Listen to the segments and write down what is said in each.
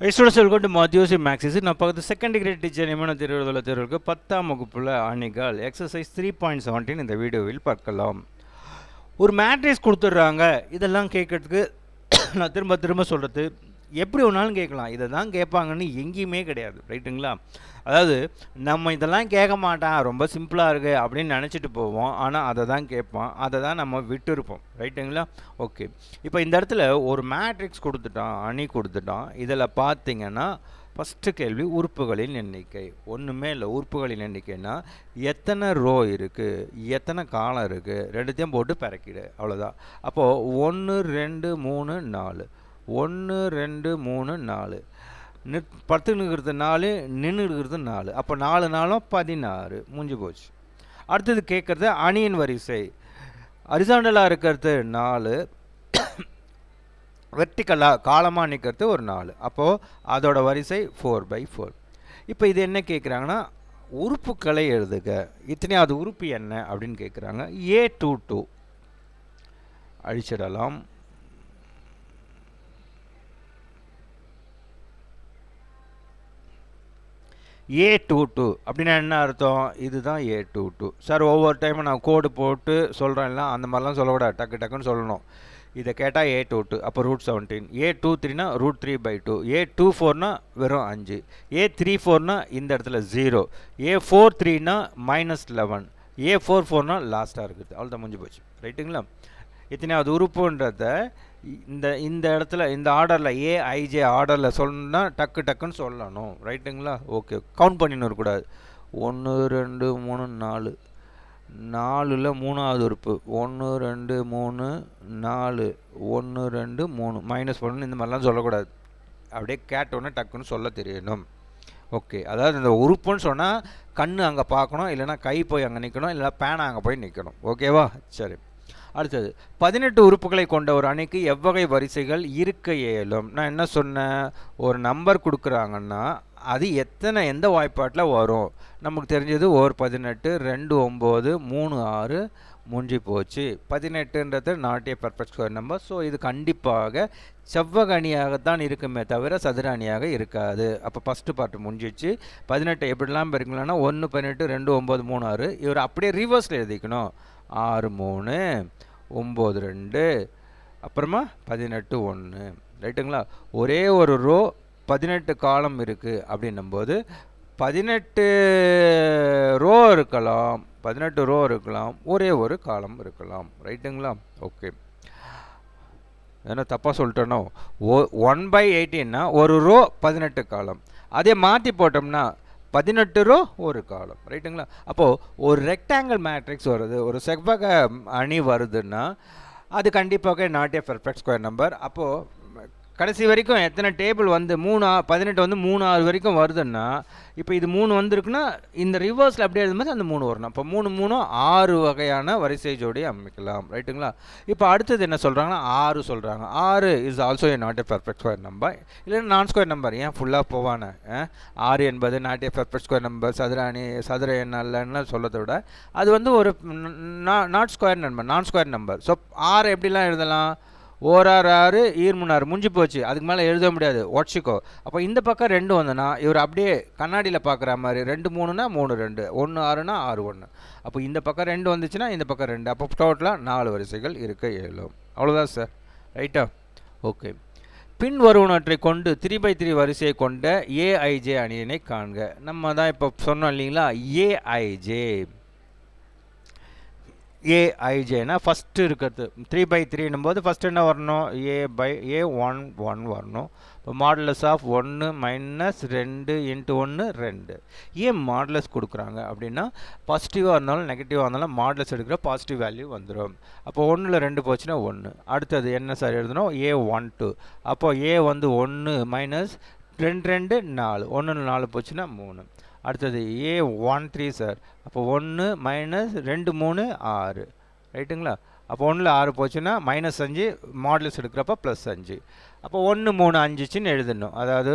Students welcome to மாத்யூசி மேக்ஸிஸ். நான் பார்க்குறது செகண்ட் டிகிரி டீச்சர் நியமன தேர்வுகளுக்கு 10ஆம் வகுப்புல அணிகள் எக்ஸசைஸ் 3.17 இந்த வீடியோவில் பார்க்கலாம். ஒரு மேட்ரிக்ஸ் கொடுத்துட்றாங்க. இதெல்லாம் கேட்கறதுக்கு நான் திரும்ப திரும்ப சொல்கிறது, எப்படி ஒன்றாலும் கேட்கலாம். இதை தான் கேட்பாங்கன்னு எங்கேயுமே கிடையாது, ரைட்டுங்களா? அதாவது நம்ம இதெல்லாம் கேட்க மாட்டான், ரொம்ப சிம்பிளாக இருக்குது அப்படின்னு நினச்சிட்டு போவோம். ஆனால் அதை தான் கேட்பான், அதை தான் நம்ம விட்டுருப்போம், ரைட்டுங்களா? ஓகே, இப்போ இந்த இடத்துல ஒரு மேட்ரிக்ஸ் கொடுத்துட்டான், அணி கொடுத்துட்டான். இதில் பார்த்தீங்கன்னா ஃபஸ்ட்டு கேள்வி உறுப்புகளின் எண்ணிக்கை. ஒன்றுமே இல்லை, உறுப்புகளின் எண்ணிக்கைன்னா எத்தனை ரோ இருக்குது, எத்தனை காலம் இருக்குது, ரெண்டுத்தையும் போட்டு பிறக்கிடு, அவ்வளோதான். அப்போது 1 2 3 4, 1 2 3 4, படுத்துன்னு இருக்கிறது 4, நின்று இருக்கிறது 4, அப்போ 4 நாளும் 16, முடிஞ்சு போச்சு. அடுத்தது கேட்குறது அணியின் வரிசை. ஹரிசாண்டலாக இருக்கிறது 4, வெர்டிக்கலாக காலமாக நிற்கிறது ஒரு 4, அப்போது அதோட வரிசை 4/4. இப்போ இது என்ன கேட்குறாங்கன்னா உறுப்புக்களை எழுதுக. இத்தனையாவது உறுப்பு என்ன அப்படின்னு கேட்குறாங்க. A22 அழிச்சிடலாம். A22 அப்படின்னா என்ன அர்த்தம்? இதுதான் A22. சார் ஒவ்வொரு டைமும் நான் கோடு போட்டு சொல்கிறேன், இல்லை அந்த மாதிரிலாம் சொல்லக்கூடாது, டக்கு டக்குன்னு சொல்லணும். இதை கேட்டால் A22 அப்போ √17, A23னா √3/2, A24னா வெறும் 5, A34னா இந்த இடத்துல 0, A43னா -11, A44னா லாஸ்ட்டாக இருக்குது. அவ்வளோதான், முடிஞ்சு போச்சு, ரைட்டுங்களா? எத்தனையாவது உறுப்புன்றத இந்த இடத்துல இந்த ஆர்டரில் ஏஐஜே ஆர்டரில் சொல்லணும்னா டக்கு டக்குன்னு சொல்லணும், ரைட்டுங்களா? ஓகே, கவுண்ட் பண்ணின்னு இருக்கக்கூடாது. 1 2 3 4, 4ல் மூணாவது உறுப்பு 1 2 3 4, 1 2 3 மைனஸ் பண்ணணும், இந்த மாதிரிலாம் சொல்லக்கூடாது. அப்படியே கேட்டோன்னே டக்குன்னு சொல்ல தெரியணும். ஓகே, அதாவது இந்த உறுப்புன்னு சொன்னால் கண் அங்கே பார்க்கணும், இல்லைனா கை போய் அங்கே நிற்கணும், இல்லைனா பேனா அங்கே போய் நிற்கணும். ஓகேவா? சரி, அடுத்தது 18 உறுப்புகளை கொண்ட ஒரு அணிக்கு எவ்வகை வரிசைகள் இருக்க இயலும்? நான் என்ன சொன்னேன், ஒரு நம்பர் கொடுக்குறாங்கன்னா அது எந்த வாய்ப்பாட்டில் வரும்? நமக்கு தெரிஞ்சது 18, 2 9, 3 6, முடிஞ்சு போச்சு. 18ன்றது not a perfect square number. So இது கண்டிப்பாக செவ்வக அணியாகத்தான் இருக்குமே தவிர சதுர அணியாக இருக்காது. அப்போ ஃபஸ்ட்டு பார்ட்டு முடிஞ்சிச்சு. 18 எப்படிலாம் இருக்குங்களா, 1 18 2 9 3 6. இவர் அப்படியே ரிவர்ஸில் எழுதிக்கணும். 6 3 9 2, அப்புறமா 18 1, ரைட்டுங்களா? ஒரே ஒரு ரோ 18 காலம் இருக்குது அப்படின்னும்போது 18 ரோ இருக்கலாம், 18 ரோ இருக்கலாம், ஒரே ஒரு காலம் இருக்கலாம், ரைட்டுங்களா? ஓகே, ஏன்னா தப்பாக சொல்லிட்டோனோ, 1/18னா ஒரு ரோ 18 காலம். அதே மாற்றி போட்டோம்னா 18 ரோ ஒரு காலம், ரைட்டுங்களா? அப்போது ஒரு ரெக்டாங்கிள் மேட்ரிக்ஸ் வருது, ஒரு செவ்வக அணி வருதுன்னா அது கண்டிப்பாக not a perfect square number. அப்போது கடைசி வரைக்கும் எத்தனை டேபிள் வந்து 18 வந்து 3 6 வரைக்கும் வருதுன்னா, இப்போ இது 3 வந்திருக்குன்னா இந்த ரிவர்ஸில் அப்படியே எழுதும்போது அந்த 3 வரணும். இப்போ 3 3 6 வகையான வரிசை ஜோடி அமைக்கலாம், ரைட்டுங்களா? இப்போ அடுத்தது என்ன சொல்கிறாங்கன்னா 6 சொல்கிறாங்க. 6 is also A not a perfect square number, இல்லைன்னா நான் ஸ்கொயர் நம்பர். ஏன் ஃபுல்லாக போவானே? 6 என்பது not a perfect square number, சதுர எண் அல்லன்னு சொல்லதை விட அது வந்து ஒரு நாட் ஸ்கொயர் நம்பர், நான் ஸ்கொயர் நம்பர். ஸோ 6 எப்படிலாம் எழுதலாம்? 1 6 6 3 6, முடிஞ்சு போச்சு. அதுக்கு மேலே எழுத முடியாது, உடச்சிக்கோ. அப்போ இந்த பக்கம் 2 வந்தனா இவர் அப்படியே கண்ணாடியில் பார்க்குற மாதிரி 2 3னா 3 2, 1 6னா 6 1. அப்போ இந்த பக்கம் 2 வந்துச்சுன்னா இந்த பக்கம் 2, அப்போ டோட்டலாக 4 வரிசைகள் இருக்க இயலும். அவ்வளோதான் சார், ரைட்டா? ஓகே, பின் வருவனவற்றை கொண்டு 3/3 வரிசையை கொண்ட ஏஐஜே அணியினை காண்க. நம்ம தான் இப்போ சொன்னோம் இல்லைங்களா, ஏஐஜேனா ஃபஸ்ட்டு இருக்கிறது 3/3 போது ஃபஸ்ட்டு என்ன வரணும்? A/A1 வரணும். இப்போ மாடுலஸ் ஆஃப் 1 - 2 × 1 2. ஏன் மாடுலஸ் கொடுக்குறாங்க அப்படின்னா, பாசிட்டிவாக இருந்தாலும் நெகட்டிவாக இருந்தாலும் மாடுலஸ் எடுக்கிற பாசிட்டிவ் வேல்யூ வந்துடும். அப்போ 1ல் 2 போச்சுன்னா 1. அடுத்தது என்ன சார் எழுதணும்? A12. அப்போ A வந்து 1 - 2 2 4, 1ல் 4 போச்சுன்னா 3. அடுத்தது A13 சார். அப்போ 1 - 2 3 6, ரைட்டுங்களா? அப்போ 1ல் 6 போச்சுன்னா -5, மாடுலஸ் எடுக்கிறப்ப +5. அப்போ 1 3 5ன்னு எழுதணும். அதாவது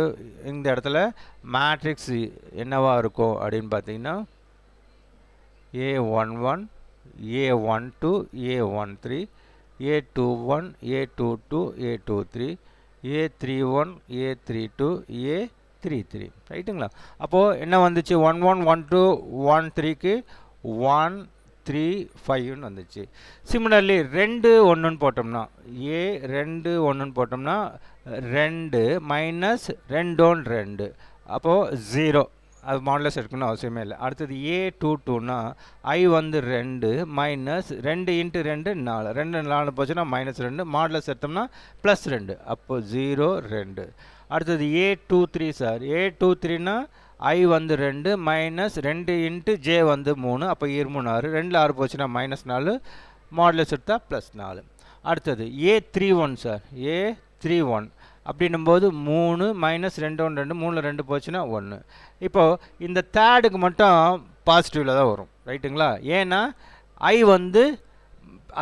இந்த இடத்துல மேட்ரிக்ஸ் என்னவாக இருக்கும் அப்படின்னு பார்த்தீங்கன்னா, A11 A12 A13 A21 A22 A23 A31 A32 A33 ரைட்டுங்களா. அப்போது என்ன வந்துச்சு 11 12 13க்கு 135ன்னு வந்துச்சு. சிமிலர்லி 2 1ன்னு போட்டோம்னா A2 1ன்னு போட்டோம்னா 2 மைனஸ் 2 2 அப்போது 0. அது மாடலஸ் எடுக்கணும்னு அவசியமே இல்லை. அடுத்தது A22னா I வந்து 2 மைனஸ் 2 இன்ட்டு 2 4 2 4 போச்சுன்னா -2 மாடலஸ் எடுத்தோம்னா +2 அப்போ 0 2. அடுத்தது A23 சார். A23னா I வந்து 2 மைனஸ் 2 இன்ட்டு J வந்து 3 அப்போ 2 6 2 6 போச்சுன்னா -4 மாடலஸ் எடுத்தால் +4. அடுத்தது A31 சார். A31 அப்படின்னும்போது 3 மைனஸ் 2 2 3 2 போச்சுன்னா 1. இப்போது இந்த தேர்டுக்கு மட்டும் பாசிட்டிவில் தான் வரும் ரைட்டுங்களா. ஏன்னா ஐ வந்து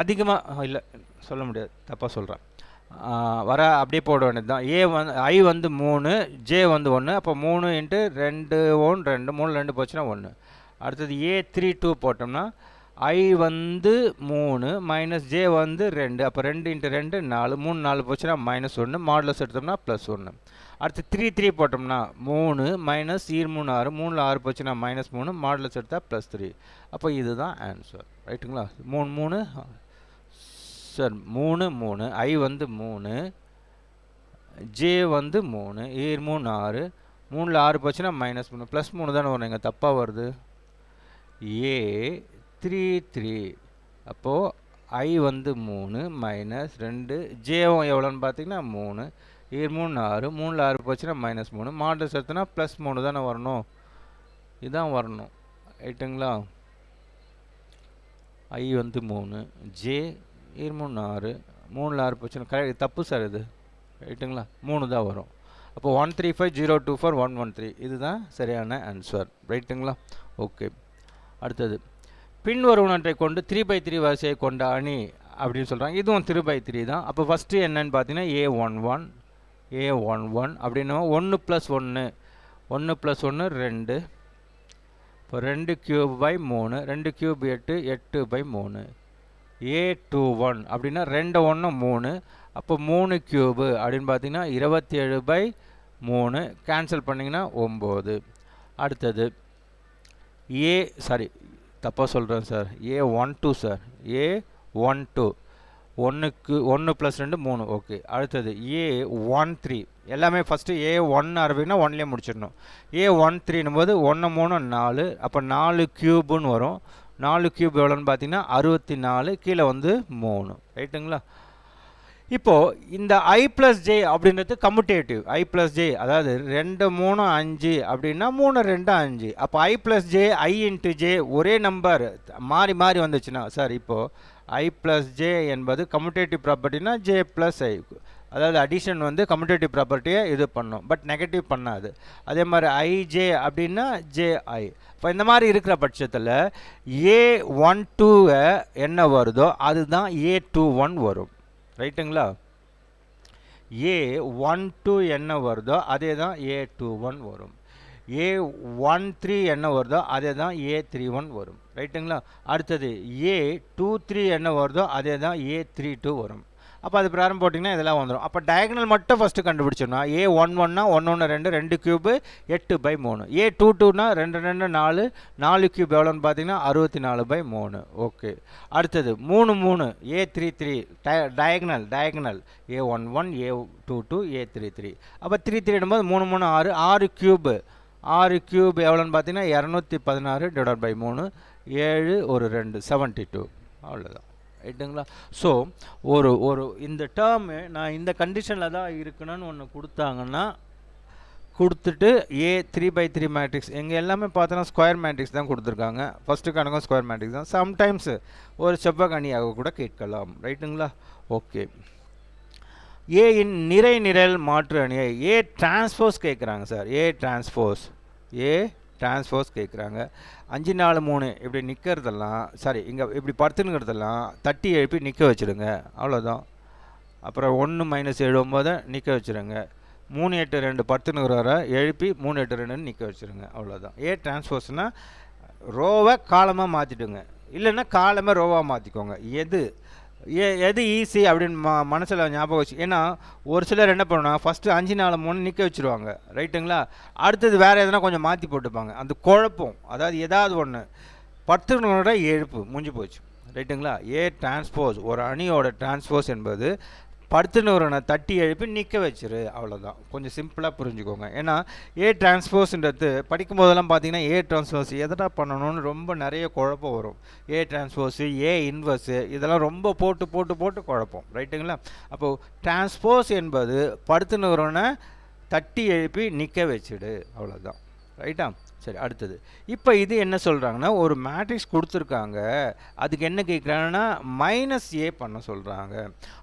அதிகமாக இல்லை சொல்ல முடியாது, தப்பாக சொல்கிறேன். வர அப்படியே போட வேண்டியது தான். ஐ வந்து 3 ஜே வந்து 1 அப்போ 3 இன்ட்டு 2 1 2 3 2 போச்சுன்னா 1. அடுத்தது A32 போட்டோம்னா ஐ வந்து 3 மைனஸ் ஜே வந்து 2 அப்போ 2 இன்ட்டு 2 4 3 4 போச்சுன்னா -1 மாடலஸ் எடுத்தோம்னா +1. அடுத்து 3 போட்டோம்னா 3 மைனஸ் 3 6 3 6 போச்சுன்னா -3 மாடலஸ் எடுத்தால் +3. அப்போ இதுதான் ஆன்சர் ரைட்டுங்களா. 3 3 சார் 3 3 ஐ வந்து 3 ஜே வந்து 3 3 6 3 6 போச்சுன்னா -3 +3 தானே வரும். இங்கே தப்பாக வருது. A33 அப்போது ஐ வந்து 3 மைனஸ் 2 ஜேவும் எவ்வளோன்னு பார்த்தீங்கன்னா 3 3 6 3 6 போச்சுன்னா -3 மாடலஸ் எடுத்தோன்னா +3 தானே வரணும். இதுதான் வரணும் ரைட்டுங்களா. ஐ வந்து 3 ஜே 3 6 3 6 போச்சுன்னா கரெக்ட் தப்பு சார் இது ரைட்டுங்களா. 3 தான் வரும். அப்போ 135 024 113 இதுதான் சரியான ஆன்சர் ரைட்டுங்களா. ஓகே. அடுத்தது பின்வருவனற்றை கொண்டு 3/3 வரிசையை கொண்ட அணி அப்படின்னு சொல்கிறாங்க. இதுவும் 3/3 தான். அப்போ ஃபஸ்ட்டு என்னன்னு பார்த்தீங்கன்னா A11 அப்படின்னா 1 + 1 1 + 1 2 இப்போ 2 கியூப் பை 3 2 கியூப் 8 8/3. A21 அப்படின்னா 2 1 3 அப்போ 3 கியூபு அப்படின்னு பார்த்தீங்கன்னா 27/3 கேன்சல் பண்ணிங்கன்னா 9. அடுத்தது தப்பாக சொல்கிறேன் சார். A12 sir. A12 1க்கு 1 + 2 3 ஓகே. அடுத்தது A13 எல்லாமே ஃபஸ்ட்டு A1 ஆரம்பிங்கன்னா 1லேயே முடிச்சிடணும். A13 போது 1 3 4 அப்போ 4 கியூபுன்னு வரும். 4 கியூப் எவ்வளோன்னு பார்த்தீங்கன்னா 64 கீழே வந்து 3 ரைட்டுங்களா. இப்போது இந்த I + J அப்படின்றது கம்யூட்டேட்டிவ். I + J அதாவது 2 3 5 அப்படின்னா 3 2 5 அப்போ I + J I × J ஒரே நம்பர் மாறி மாறி வந்துச்சுன்னா சார் இப்போது I + J என்பது கம்யூட்டேட்டிவ் ப்ராப்பர்ட்டினா J + I அதாவது அடிஷன் வந்து கம்யூட்டேட்டிவ் ப்ராப்பர்ட்டியை இது பண்ணும் பட் நெகட்டிவ் பண்ணாது. அதே மாதிரி IJ அப்படின்னா JI. இப்போ இந்த மாதிரி இருக்கிற பட்சத்தில் A12 என்ன வருதோ அதுதான் A21 வரும் ரைட்டுங்களா. A12 என்ன வருதோ அதே தான் A21 வரும். A13 என்ன வருதோ அதே தான் A31 வரும் ரைட்டுங்களா. அடுத்தது A23 என்ன வருதோ அதே தான் A32 வரும். அப்போ அது பிராரம் போட்டிங்கன்னா இதெல்லாம் வந்துடும். அப்போ டயகனல் மட்டும் ஃபஸ்ட்டு கண்டுபிடிச்சிடணும். A11னா 1 1 2 2 கியூபு 8/3. A22னா 2 2 4 4 கியூப் எவ்வளோன்னு பார்த்தீங்கன்னா 64/3 ஓகே. அடுத்தது 3 3 A33 diagonal A11 A22 A33 அப்போ 33 எடுக்கும்போது 3 3 6 6 கியூபு 6 கியூப் எவ்வளோன்னு பார்த்தீங்கன்னா 216/3 7 ஒரு 2 72 அவ்வளோதான் ரைட்டுங்களா. ஸோ ஒரு இந்த டேர்மு நான் இந்த கண்டிஷனில் தான் இருக்கணும்னு ஒன்று கொடுத்தாங்கன்னா கொடுத்துட்டு A3/3 மேட்ரிக்ஸ் எங்கே எல்லாமே பார்த்தோன்னா ஸ்கொயர் மேட்ரிக்ஸ் தான் கொடுத்துருக்காங்க. ஃபஸ்ட்டு கணக்கும் ஸ்கொயர் மேட்ரிக்ஸ் தான். சம்டைம்ஸு ஒரு செவ்வக அணியாக கூட கேட்கலாம் ரைட்டுங்களா. ஓகே. ஏயின் நிறை நிரல் மாற்று அணியை A டிரான்ஸ்போஸ் கேட்குறாங்க சார். A டிரான்ஸ்போஸ் கேட்குறாங்க. 5 4 3 இப்படி நிற்கிறதெல்லாம் இங்கே இப்படி படுத்துனுங்கிறதெல்லாம் தட்டி எழுப்பி நிற்க வச்சுடுங்க அவ்வளோதான். அப்புறம் 1 - 7 9 நிற்க வச்சுருங்க. 3 8 2 10 எழுப்பி 3 8 2 நிற்க வச்சுருங்க அவ்வளோதான். A டிரான்ஸ்போஸ்னால் ரோவை காலமாக மாற்றிடுங்க இல்லைன்னா காலமாக ரோவாக மாற்றிக்கோங்க. எது எது ஈஸி அப்படின்னு மனசில் ஞாபகம் வச்சு. ஏன்னா ஒரு சிலர் என்ன பண்ணுவாங்க, ஃபஸ்ட்டு 5 4 3 நிற்க வச்சுருவாங்க, ரைட்டுங்களா? அடுத்தது வேறு எதனா கொஞ்சம் மாற்றி போட்டுப்பாங்க. அந்த குழப்பம், அதாவது ஏதாவது ஒன்று 10 எழுப்பு முடிஞ்சு போச்சு, ரைட்டுங்களா? ஏ டிரான்ஸ்போஸ், ஒரு அணியோட டிரான்ஸ்போஸ் என்பது 10 தட்டி எழுப்பி நிற்க வச்சிரு, அவ்வளோதான். கொஞ்சம் சிம்பிளாக புரிஞ்சுக்கோங்க. ஏன்னா ஏ டிரான்ஸ்போஸ்ன்றது படிக்கும் போதெல்லாம் பார்த்தீங்கன்னா ஏ டிரான்ஸ்போஸ் எதனா பண்ணணும்னு ரொம்ப நிறைய குழப்பம் வரும். ஏ டிரான்ஸ்போஸு, ஏ இன்வர்ஸு, இதெல்லாம் ரொம்ப போட்டு போட்டு போட்டு குழப்பம், ரைட்டுங்களா? அப்போது டிரான்ஸ்போஸ் என்பது 10 தட்டி எழுப்பி நிற்க வச்சிடு, அவ்வளோதான், ரைட்டா? சரி, அடுத்தது. இப்போ இது என்ன சொல்கிறாங்கன்னா, ஒரு மேட்ரிக்ஸ் கொடுத்துருக்காங்க, அதுக்கு என்ன கேட்குறாங்கன்னா மைனஸ் ஏ பண்ண சொல்கிறாங்க.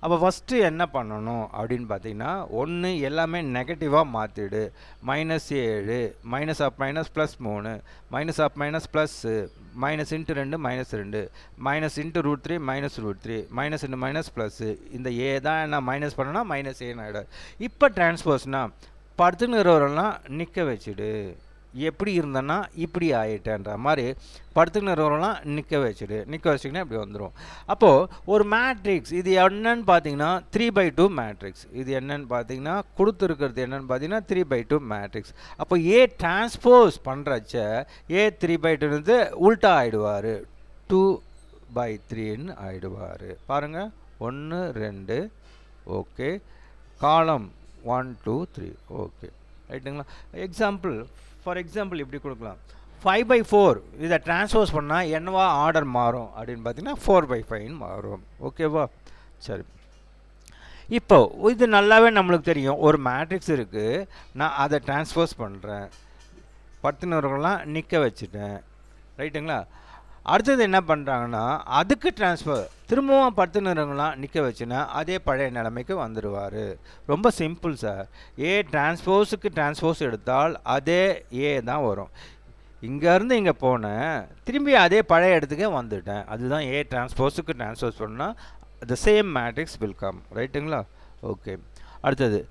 அப்போ ஃபஸ்ட்டு என்ன பண்ணணும் அப்படின்னு பார்த்தீங்கன்னா, ஒன்று எல்லாமே நெகட்டிவாக மாற்றிடு. -7, minus of minus plus 3, minus of minus plus, minus into 2 -2, minus into √3 -√3, minus into minus plus. இந்த ஏ தான் என்ன மைனஸ் பண்ணனா மைனஸ் ஏன்னு ஆகிடும். இப்போ டிரான்ஸ்போஸ்னால் 10 நிற்க வச்சுடு. எப்படி இருந்தேன்னா இப்படி ஆகிட்டேன்ற மாதிரி 10 நிற்க வச்சிங்கன்னா இப்படி வந்துடும். அப்போது ஒரு மேட்ரிக்ஸ் இது என்னன்னு பார்த்தீங்கன்னா 3/2 மேட்ரிக்ஸ். இது என்னன்னு பார்த்தீங்கன்னா கொடுத்துருக்கிறது என்னன்னு பார்த்தீங்கன்னா 3/2 மேட்ரிக்ஸ். அப்போ ஏ டிரான்ஸ்போஸ் பண்ணுறச்ச ஏ 3/2 உல்ட்டா ஆகிடுவார், 2/3ன்னு ஆகிடுவார். பாருங்கள், 1 2, ஓகே, காலம் 1 2 3, ஓகே, ரைட்டுங்களா? ஃபார் எக்ஸாம்பிள் இப்படி கொடுக்கலாம், 5/4 இதை டிரான்ஸ்போஸ் பண்ணால் என்னவா ஆர்டர் மாறும் அப்படின்னு பார்த்தீங்கன்னா 4/5ன்னு மாறும், ஓகேவா? சரி, இப்போ இது நல்லாவே நம்மளுக்கு தெரியும். ஒரு மேட்ரிக்ஸ் இருக்குது, நான் அதை டிரான்ஸ்போஸ் பண்ணுறேன், 10 நிற்க வச்சுட்டேன், ரைட்டுங்களா? அடுத்தது என்ன பண்ணுறாங்கன்னா அதுக்கு டிரான்ஸ்ஃபர் திரும்பவும் 10 நிற்க வச்சுன்னா அதே பழைய நிலைமைக்கு வந்துடுவார். ரொம்ப சிம்பிள் சார். ஏ டிரான்ஸ்போஸுக்கு டிரான்ஸ்போஸ் எடுத்தால் அதே ஏ தான் வரும். இங்கேருந்து இங்கே போனேன், திரும்பி அதே பழைய இடத்துக்கே வந்துட்டேன். அதுதான் ஏ டிரான்ஸ்போஸுக்கு டிரான்ஸ்போஸ் பண்ணால் the same matrix will come, ரைட்டுங்களா? ஓகே, அடுத்தது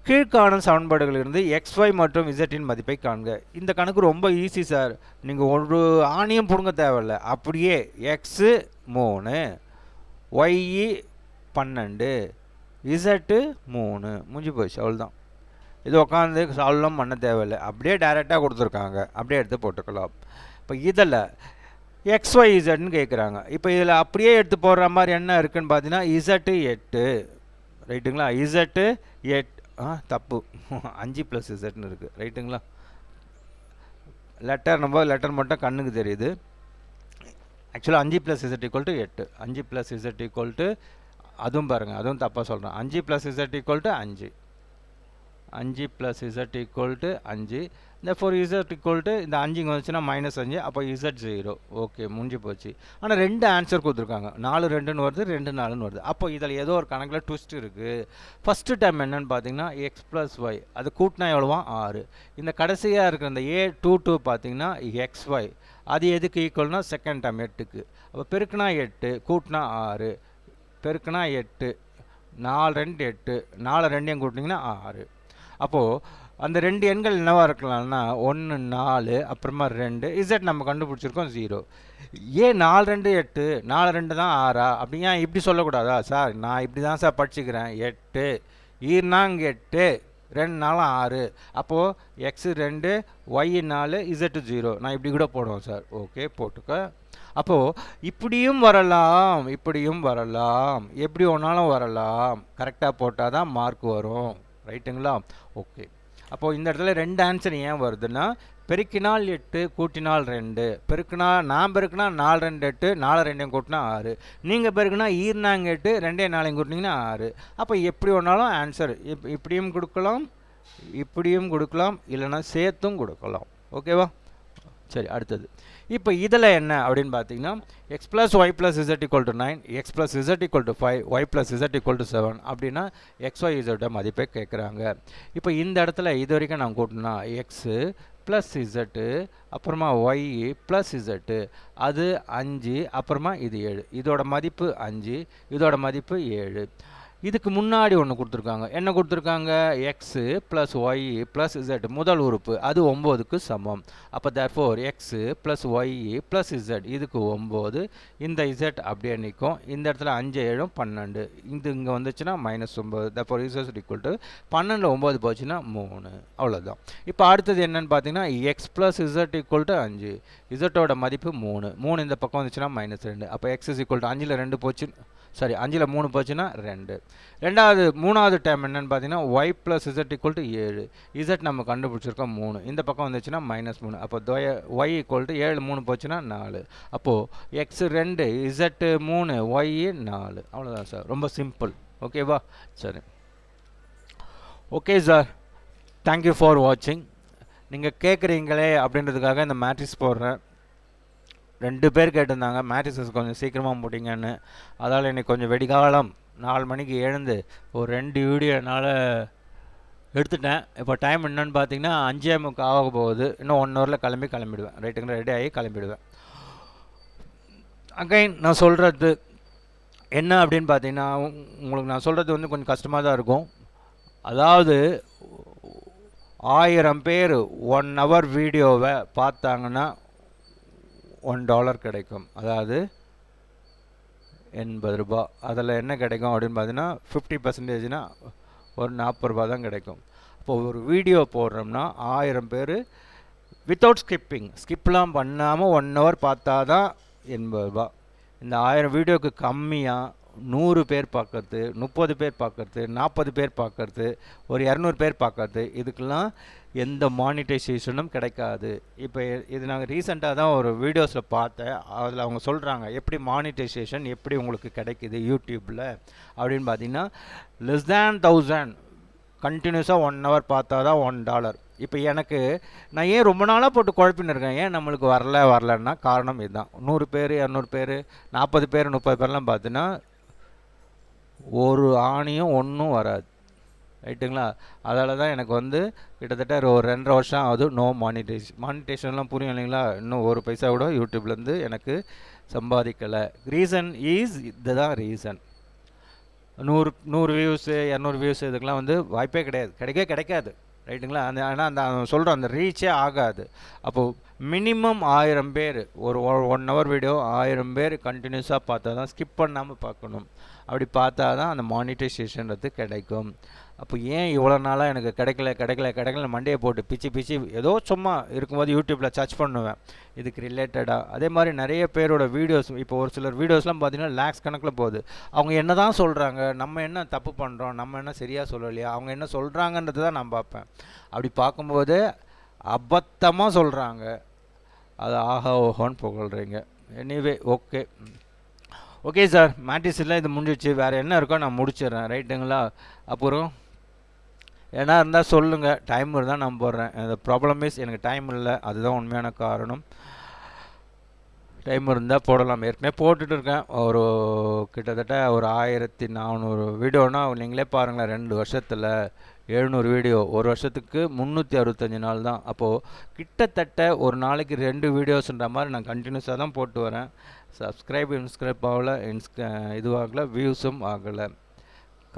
கீழ்காணும் சமன்பாடுகளிலிருந்து XY மற்றும் Zன் மதிப்பை காண்க. இந்த கணக்கு ரொம்ப ஈஸி சார். நீங்கள் ஒரு ஆணியம் பிடுங்க தேவையில்லை, அப்படியே X 3, Y 12, Z 3 முடிஞ்சு போச்சு, அவ்வளோதான். இது உட்காந்து சால்வ்லாம் பண்ண தேவையில்லை, அப்படியே டைரெக்டாக கொடுத்துருக்காங்க, அப்படியே எடுத்து போட்டுக்கலாம். இப்போ இதில் XY Zன்னு கேட்குறாங்க. இப்போ இதில் அப்படியே எடுத்து போடுற மாதிரி என்ன இருக்குதுன்னு பார்த்தீங்கன்னா Z 8, ரைட்டுங்களா? Z 8 தப்பு 5 + Zன்னு இருக்குது, ரைட்டுங்களா? லெட்டர் மட்டும் கண்ணுக்கு தெரியுது. ஆக்சுவலாக 5 + Z = 8, 5 + Z அதுவும் பாருங்கள், அதுவும் தப்பாக சொல்கிறேன். 5 + Z = 5, 5 + Z = 5. இந்த Z இந்த 5 இங்கே வந்துச்சுன்னா -5, அப்போ Z 0. ஓகே, முடிஞ்சு போச்சு. ஆனால் 2 ஆன்சர் கொடுத்துருக்காங்க, 4 2ன்னு வருது, 2 4ன்னு வருது. அப்போ இதில் ஏதோ ஒரு கணக்கில் ட்விஸ்ட் இருக்குது. ஃபஸ்ட்டு டைம் என்னென்னு பார்த்தீங்கன்னா X + Y, அது கூட்டினா எவ்வளோவா 6. இந்த கடைசியாக இருக்கிற இந்த A22 பார்த்தீங்கன்னா XY, அது எதுக்கு ஈக்குவல்னா செகண்ட் டைம் 8க்கு. அப்போ பெருக்குனா 8, கூட்டினா 6, பெருக்குனா 8, 4 2 8, 4 2 கூட்டினீங்கன்னா 6. அப்போது அந்த 2 எண்கள் என்னவாக இருக்கலாம்னா 1 4, அப்புறமா 2, Z நம்ம கண்டுபிடிச்சிருக்கோம் 0. ஏன் 4 2 8, 4 2 தான் 6 அப்படி ஏன் இப்படி சொல்லக்கூடாதா சார்? நான் இப்படி தான் சார் படிச்சுக்கிறேன், 8 ஈர்னாங்க 8, 2 4 6, அப்போது X 2, Y 4, Z 0. நான் இப்படி கூட போடுவேன் சார். ஓகே, போட்டுக்க. அப்போது இப்படியும் வரலாம், இப்படியும் வரலாம், எப்படி ஒன்றாலும் வரலாம். கரெக்டாக போட்டால் தான் மார்க் வரும், ரைட்டுங்களா? ஓகே, அப்போது இந்த இடத்துல 2 ஆன்சர் ஏன் வருதுன்னா பெருக்கினால் 8, கூட்டினால் 2, பெருக்குனா நான் பெருக்குனா 4 2 8, 4 2 கூட்டினா 6, நீங்கள் பெருக்குனா ஈர்னாங்க 8, 2 4 கூட்டினீங்கன்னா 6. அப்போ எப்படி ஒன்றாலும் ஆன்சர் இப்படியும் கொடுக்கலாம், இப்படியும் கொடுக்கலாம், இல்லைனா சேர்த்தும் கொடுக்கலாம், ஓகேவா? சரி, அடுத்தது. இப்போ இதில் என்ன அப்படின்னு பார்த்தீங்கன்னா X + Y + Z = 9, X + Z = 5, Y + Z = 7 அப்படின்னா XY Z மதிப்பை கேட்குறாங்க. இப்போ இந்த இடத்துல இது வரைக்கும் நான் கூட்டினா X + Z, அப்புறமா Y + Z, அது 5, அப்புறமா இது 7. இதோட மதிப்பு 5, இதோட மதிப்பு 7. இதுக்கு முன்னாடி ஒன்று கொடுத்துருக்காங்க. என்ன கொடுத்துருக்காங்க? X plus y plus z முதல் உறுப்பு அது 9க்கு சமம். அப்போ therefore x plus y plus z இதுக்கு 9, இந்த இசட் அப்படியே நிற்கும். இந்த இடத்துல 5 7 12, இது இங்கே வந்துச்சுன்னா -9. தேர்ஃபோர் இசட் ஈக்குவல் டு 12 9 போச்சுன்னா 3. அவ்வளோதான். இப்போ அடுத்தது என்னன்னு பார்த்தீங்கன்னா X plus z equal to 5, இசட்டோட மதிப்பு 3, 3 இந்த பக்கம் வந்துச்சுன்னா -2. அப்போ எக்ஸ் இஸ் ஈக்குவல் டு 5ல் 2 போச்சு, சாரி 5ல் 3 போச்சுன்னா 2. மூணாவது டேம் என்னன்னு பார்த்தீங்கன்னா y plus z equal to 7, z நம்ம கண்டுபிடிச்சிருக்கோம் 3, இந்த பக்கம் வந்துச்சுன்னா -3. அப்போ ஒய் ஈக்குவல் டு 7 3 போச்சுன்னா 4. அப்போது எக்ஸ் 2 இசட் 3 ஒய் 4. அவ்வளோதான் சார், ரொம்ப சிம்பிள். ஓகேவா? சரி, ஓகே சார், தேங்க்யூ ஃபார் வாட்சிங். நீங்கள் கேட்குறீங்களே அப்படின்றதுக்காக இந்த மேட்ரிக்ஸ் போடுறேன். 2 பேர் கேட்டிருந்தாங்க மேட்ரிக்ஸஸ் கொஞ்சம் சீக்கிரமாக முடிங்கன்னு. அதால் இன்னைக்கு கொஞ்சம் வெடிகாலம் 4 மணிக்கு எழுந்து ஒரு 2 வீடியோ என்னால் எடுத்துட்டேன். இப்போ டைம் என்னன்னு பார்த்தீங்கன்னா 5:45 ஆக போகுது. இன்னும் 1 ஹவரில் கிளம்பிடுவேன். ரைட்டுங்களா? ரெடி ஆகி கிளம்பிடுவேன். அகைன் நான் சொல்கிறது என்ன அப்படின்னு பார்த்தீங்கன்னா, உங்களுக்கு நான் சொல்கிறது வந்து கொஞ்சம் கஷ்டமாக தான் இருக்கும். அதாவது 1000 பேர் 1 ஹவர் வீடியோவை பார்த்தாங்கன்னா $1 கிடைக்கும். அதாவது 80 ரூபா. அதில் என்ன கிடைக்கும் அப்படின்னு பார்த்தீங்கன்னா 50%னா ஒரு 40 ரூபா தான் கிடைக்கும். அப்போது ஒரு வீடியோ போடுறோம்னா 1000 பேர் வித்தவுட் ஸ்கிப்லாம் பண்ணாமல் 1 ஹவர் பார்த்தா தான் 80 ரூபா. இந்த 1000 வீடியோவுக்கு கம்மியாக 100 பேர் பார்க்கறது, 30 பேர் பார்க்கறது, 40 பேர் பார்க்கறது, ஒரு 200 பேர் பார்க்கறது, இதுக்கெல்லாம் எந்த மானிட்டைசேஷனும் கிடைக்காது. இப்போ இது நாங்கள் ரீசெண்டாக தான் ஒரு வீடியோஸில் பார்த்தேன். அதில் அவங்க சொல்கிறாங்க எப்படி மானிட்டைசேஷன் எப்படி உங்களுக்கு கிடைக்குது யூடியூப்பில் அப்படின்னு பார்த்தீங்கன்னா, லெஸ் தேன் 1000 கண்டினியூஸாக 1 ஹவர் பார்த்தா தான் $1. இப்போ எனக்கு நான் ஏன் ரொம்ப நாளாக போட்டு குழப்பின்னு இருக்கேன், ஏன் நம்மளுக்கு வரலன்னா காரணம் இதுதான். 100 பேர் 200 பேர் 40 பேர் 30 பேர்லாம் பார்த்தீங்கன்னா ஒரு ஆணியும் ஒன்றும் வராது. ரைட்டுங்களா? அதனால தான் எனக்கு வந்து கிட்டத்தட்ட ஒரு 2.5 வருஷம் ஆகுது நோ மானிட்டேஷன்லாம் புரியும் இல்லைங்களா? இன்னும் ஒரு பைசா கூட யூடியூப்லேருந்து எனக்கு சம்பாதிக்கலை. ரீசன் இஸ் இதுதான் ரீசன். 100 வியூஸு 200 வியூஸு இதுக்கெலாம் வந்து வாய்ப்பே கிடைக்காது. ரைட்டுங்களா? ஆனால் அந்த சொல்கிற அந்த ரீச்சே ஆகாது. அப்போது மினிமம் 1000 பேர் ஒரு 1 ஹவர் வீடியோ 1000 பேர் கண்டினியூஸாக பார்த்தா தான், ஸ்கிப் பண்ணாமல் பார்க்கணும். அப்படி பார்த்தா தான் அந்த மானிட்டைசேஷன்றது கிடைக்கும். அப்போ ஏன் இவ்வளோ நாளாக எனக்கு கிடைக்கல மண்டையை போட்டு பிச்சு ஏதோ சும்மா இருக்கும்போது யூடியூப்பில் சர்ச் பண்ணுவேன் இதுக்கு ரிலேட்டடாக. அதே மாதிரி நிறைய பேரோட வீடியோஸ், இப்போ ஒரு சிலர் வீடியோஸ்லாம் பார்த்தீங்கன்னா லேக்ஸ் கணக்கில் போகுது. அவங்க என்ன தான் சொல்கிறாங்க, நம்ம என்ன தப்பு பண்ணுறோம், நம்ம என்ன சரியாக சொல்லலையா, அவங்க என்ன சொல்கிறாங்கன்றது தான் நான் பார்ப்பேன். அப்படி பார்க்கும்போது அபத்தமாக சொல்கிறாங்க, அது ஆஹா ஓஹோன்னு புகழ்கிறீங்க. எனிவே ஓகே சார், மேட்ரிக்ஸில் இது முடிஞ்சிச்சு. வேறு என்ன இருக்கோ நான் முடிச்சிடுறேன். ரைட்டுங்களா? அப்புறம் ஏன்னா இருந்தால் சொல்லுங்கள், டைம் இருந்தால் நான் போடுறேன். இந்த ப்ராப்ளம் இஸ் எனக்கு டைம் இல்லை, அதுதான் உண்மையான காரணம். டைம் இருந்தால் போடலாம். ஏற்கனவே போட்டுட்டு இருக்கேன். ஒரு கிட்டத்தட்ட ஒரு 1400 வீடியோனா நீங்களே பாருங்களேன். 2 வருஷத்தில் 700 வீடியோ, ஒரு வருஷத்துக்கு 365 நாள் தான். அப்போது கிட்டத்தட்ட ஒரு நாளைக்கு 2 வீடியோஸ்ன்ற மாதிரி நான் கண்டினியூஸாக தான் போட்டு வரேன். இன்ஸ்கிரைப் ஆகலை, இதுவாகலை, வியூஸும் ஆகலை.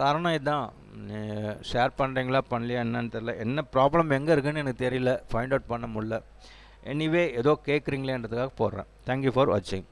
காரணம் இதுதான். ஷேர் பண்ணுறீங்களா பண்ணலையா என்னன்னு தெரியல. என்ன ப்ராப்ளம் எங்கே இருக்குதுன்னு எனக்கு தெரியல, ஃபைண்ட் அவுட் பண்ண முடியல. எனிவே ஏதோ கேட்குறீங்களேன்றதுக்காக போடுறேன். தேங்க்யூ ஃபார் வாட்சிங்.